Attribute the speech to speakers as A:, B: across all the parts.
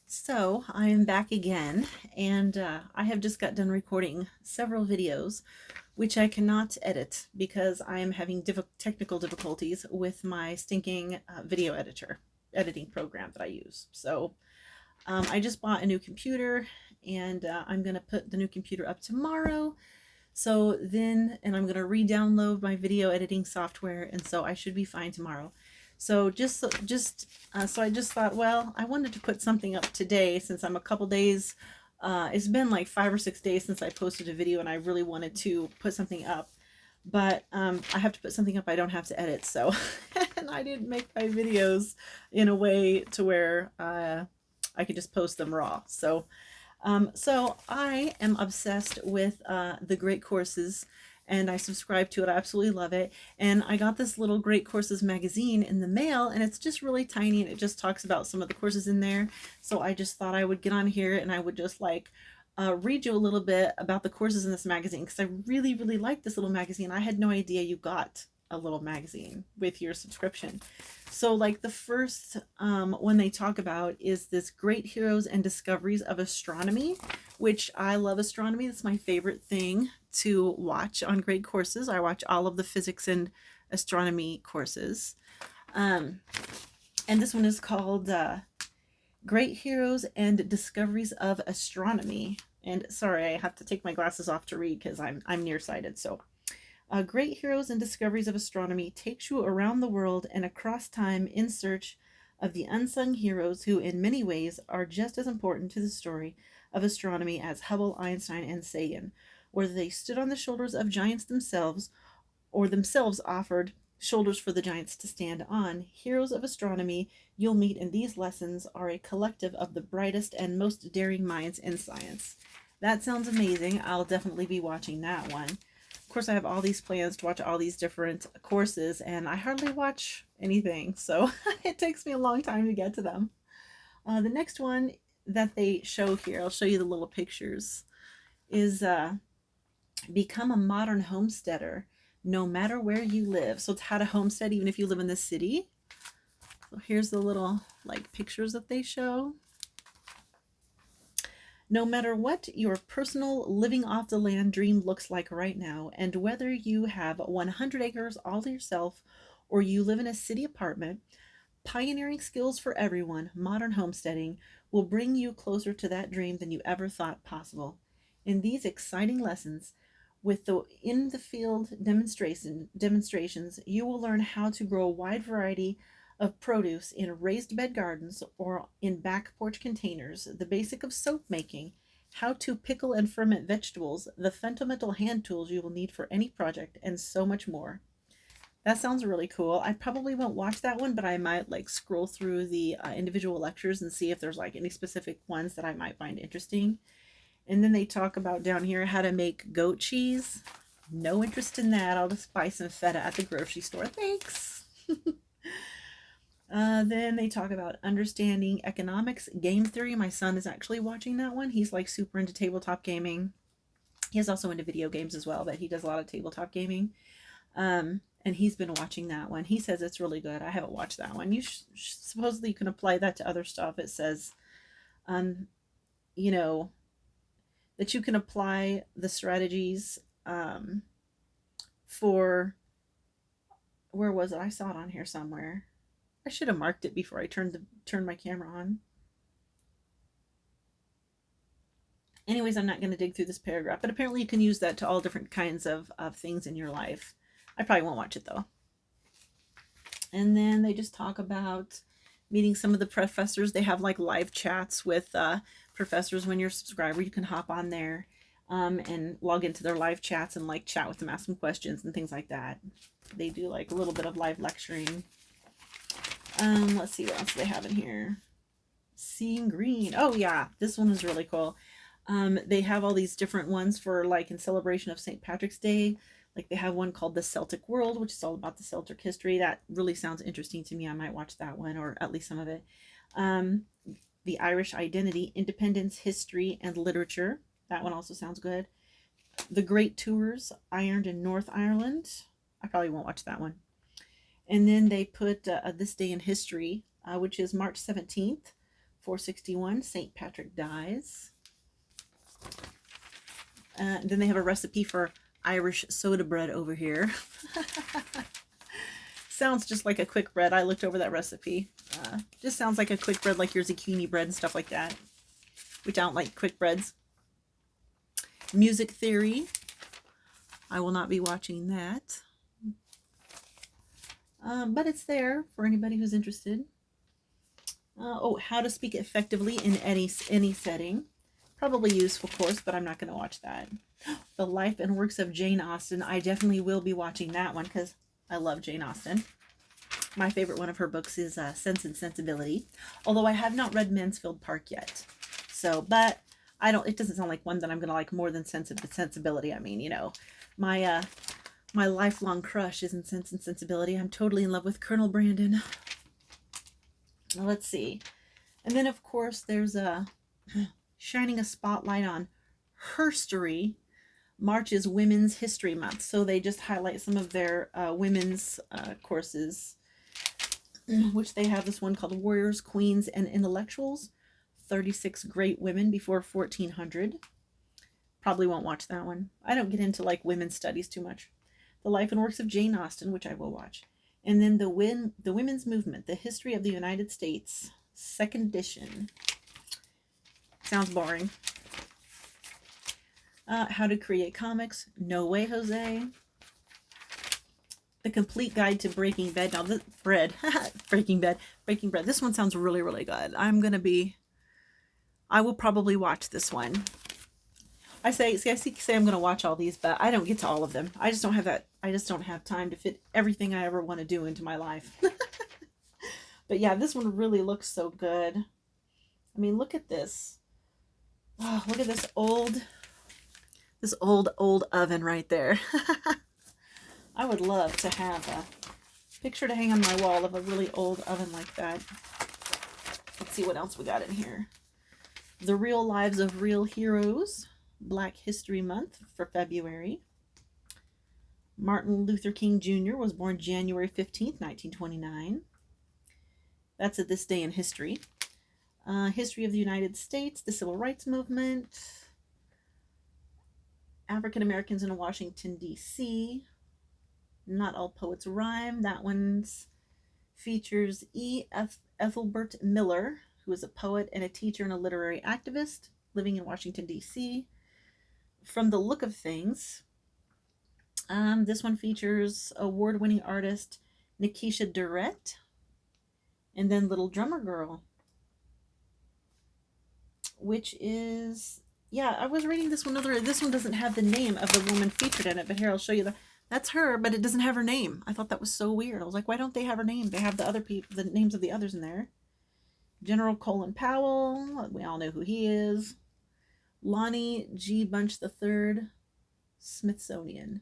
A: So I am back again, and I have just got done recording several videos, which I cannot edit because I am having technical difficulties with my stinking video editing program that I use. So I just bought a new computer, and I'm going to put the new computer up tomorrow. And I'm going to re-download my video editing software, and so I should be fine tomorrow. So I just thought, well, I wanted to put something up today since I'm a couple days. It's been like 5 or 6 days since I posted a video, and I really wanted to put something up. But I have to put something up I don't have to edit. So, and I didn't make my videos in a way to where I could just post them raw. So I am obsessed with the Great Courses, and I subscribe to it. I absolutely love it. And I got this little Great Courses magazine in the mail, and it's just really tiny, and it just talks about some of the courses in there. So I just thought I would get on here and I would just read you a little bit about the courses in this magazine because I really, really like this little magazine. I had no idea you got a little magazine with your subscription. So, like, the first one they talk about is this Great Heroes and Discoveries of Astronomy, which I love astronomy. That's my favorite thing to watch on Great Courses. I watch all of the physics and astronomy courses. Um, and this one is called Great Heroes and Discoveries of Astronomy. And sorry, I have to take my glasses off to read because I'm nearsighted. So Great Heroes and Discoveries of Astronomy takes you around the world and across time in search of the unsung heroes who, in many ways, are just as important to the story of astronomy as Hubble, Einstein, and Sagan. Whether they stood on the shoulders of giants themselves or themselves offered shoulders for the giants to stand on, heroes of astronomy you'll meet in these lessons are a collective of the brightest and most daring minds in science. That sounds amazing. I'll definitely be watching that one. Of course, I have all these plans to watch all these different courses, and I hardly watch anything, so it takes me a long time to get to them. The next one that they show here, I'll show you the little pictures, is Become a Modern Homesteader no matter where you live. So it's how to homestead even if you live in the city. So here's the little pictures that they show. No matter what your personal living off the land dream looks like right now, and whether you have 100 acres all to yourself or you live in a city apartment, pioneering skills for everyone, modern homesteading will bring you closer to that dream than you ever thought possible. In these exciting lessons, with the in the field demonstrations, you will learn how to grow a wide variety of produce in raised bed gardens or in back porch containers, the basic of soap making, how to pickle and ferment vegetables, the fundamental hand tools you will need for any project, and so much more. That sounds really cool. I probably won't watch that one, but I might scroll through the individual lectures and see if there's any specific ones that I might find interesting. And then they talk about down here how to make goat cheese. No interest in that. I'll just buy some feta at the grocery store. Thanks. Then they talk about understanding economics, game theory. My son is actually watching that one. He's super into tabletop gaming. He is also into video games as well, but he does a lot of tabletop gaming. And he's been watching that one. He says it's really good. I haven't watched that one. Supposedly you can apply that to other stuff. It says, you know, that you can apply the strategies for, where was it? I saw it on here somewhere. I should have marked it before I turned my camera on. Anyways, I'm not going to dig through this paragraph, but apparently you can use that to all different kinds of things in your life. I probably won't watch it though. And then they just talk about meeting some of the professors. They have live chats with professors. When you're a subscriber, you can hop on there and log into their live chats and chat with them, ask them questions and things like that. They do a little bit of live lecturing. Let's see what else they have in here. Seeing Green. Oh yeah, this one is really cool. They have all these different ones for in celebration of St. Patrick's Day. They have one called The Celtic World, which is all about the Celtic history. That really sounds interesting to me. I might watch that one, or at least some of it. The Irish Identity, Independence, History, and Literature. That one also sounds good. The Great Tours, Ireland and North Ireland. I probably won't watch that one. And then they put This Day in History, which is March 17th 461, St. Patrick Dies. Then they have a recipe for Irish soda bread over here. Sounds just like a quick bread. I looked over that recipe. Just sounds like a quick bread, like your zucchini bread and stuff like that, which I don't like quick breads. Music theory. I will not be watching that. But it's there for anybody who's interested. How to speak effectively in any setting. Probably useful course, but I'm not going to watch that. The Life and Works of Jane Austen. I definitely will be watching that one because I love Jane Austen. My favorite one of her books is Sense and Sensibility, although I have not read Mansfield Park yet. So, but it doesn't sound like one that I'm going to like more than Sense and Sensibility. I mean, you know, my lifelong crush is in Sense and Sensibility. I'm totally in love with Colonel Brandon. Let's see. And then, of course, there's shining a spotlight on herstory. March is Women's History Month, so they just highlight some of their women's courses, which they have this one called Warriors, Queens, and Intellectuals, 36 Great Women Before 1400. Probably won't watch that one. I don't get into like women's studies too much. The Life and Works of Jane Austen, which I will watch. And then the Women's Movement, The History of the United States, 2nd edition. Sounds boring. How to Create Comics. No Way, Jose. The Complete Guide to Breaking Bad. Now, this bread. Breaking Bad. This one sounds really, really good. I will probably watch this one. I say I'm going to watch all these, but I don't get to all of them. I just don't have that. I just don't have time to fit everything I ever want to do into my life. But yeah, this one really looks so good. I mean, look at this. Oh, look at this old oven right there. I would love to have a picture to hang on my wall of a really old oven like that. Let's see what else we got in here. The Real Lives of Real Heroes, Black History Month for February. Martin Luther King Jr. was born January 15th, 1929. That's at This Day in History. History of the United States, the Civil Rights Movement, African Americans in Washington, D.C. Not All Poets Rhyme. That one's features Ethelbert Miller, who is a poet and a teacher and a literary activist living in Washington, D.C. From the Look of Things, this one features award-winning artist Nikisha Durrett, and then Little Drummer Girl, which is, yeah, I was reading this one this one doesn't have the name of the woman featured in it, but here I'll show you that's her, but it doesn't have her name. I thought that was so weird. I was like, why don't they have her name? They have the other people, the names of the others in there. General Colin Powell, we all know who he is. Lonnie G. Bunch III, Smithsonian.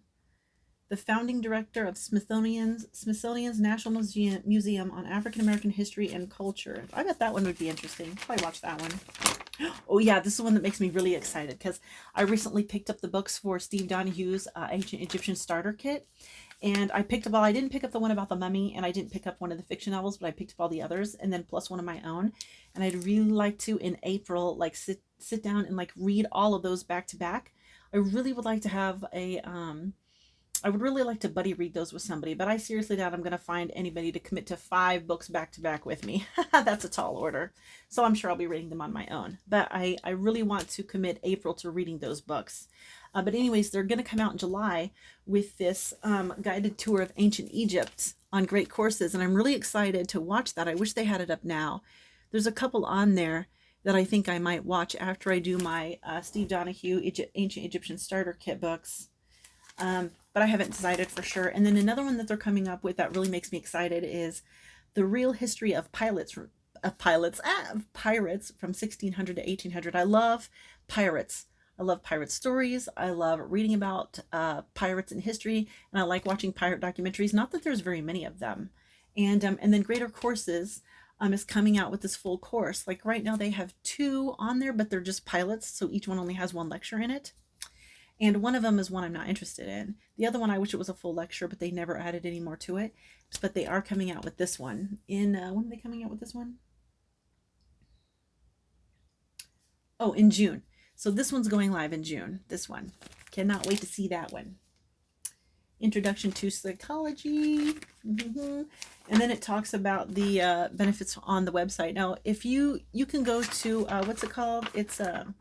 A: The founding director of Smithsonian's National Museum on African American History and Culture. I bet that one would be interesting. Probably watch that one. Oh yeah, this is one that makes me really excited because I recently picked up the books for Steve Donahue's Ancient Egyptian Starter Kit. And I didn't pick up the one about the mummy, and I didn't pick up one of the fiction novels, but I picked up all the others, and then plus one of my own. And I'd really like to, in April, like sit down and like read all of those back to back. I really would like to have I would really like to buddy read those with somebody, but I seriously doubt I'm going to find anybody to commit to 5 books back to back with me. That's a tall order. So I'm sure I'll be reading them on my own. But I really want to commit April to reading those books. But anyways, they're going to come out in July with this guided tour of ancient Egypt on great courses. And I'm really excited to watch that. I wish they had it up now. There's a couple on there that I think I might watch after I do my Steve Donahue Ancient Egyptian Starter Kit books. But I haven't decided for sure. And then another one that they're coming up with that really makes me excited is The Real History of Pirates from 1600 to 1800. I love pirates. I love pirate stories. I love reading about pirates in history, and I like watching pirate documentaries. Not that there's very many of them. And then Greater Courses is coming out with this full course. Like right now they have 2 on there, but they're just pilots, so each one only has 1 lecture in it. And one of them is one I'm not interested in. The other one, I wish it was a full lecture, but they never added any more to it. But they are coming out with this one. When are they coming out with this one? Oh, in June. So this one's going live in June. This one. Cannot wait to see that one. Introduction to Psychology. And then it talks about the benefits on the website. Now, if you can go to, what's it called? It's the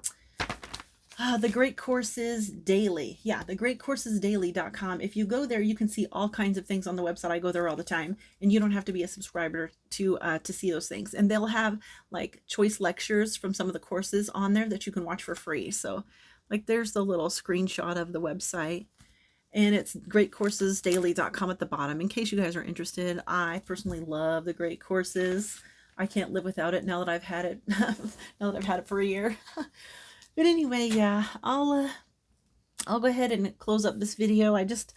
A: Great Courses Daily. Yeah, the greatcoursesdaily.com. If you go there, you can see all kinds of things on the website. I go there all the time, and you don't have to be a subscriber to see those things. And they'll have like choice lectures from some of the courses on there that you can watch for free. So like there's the little screenshot of the website, and it's greatcoursesdaily.com at the bottom in case you guys are interested. I personally love the Great Courses. I can't live without it now that I've had it now that I've had it for a year. But anyway, yeah, I'll go ahead and close up this video. I just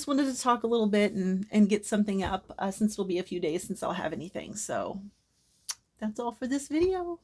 A: wanted to talk a little bit and get something up since it'll be a few days since I'll have anything. So that's all for this video.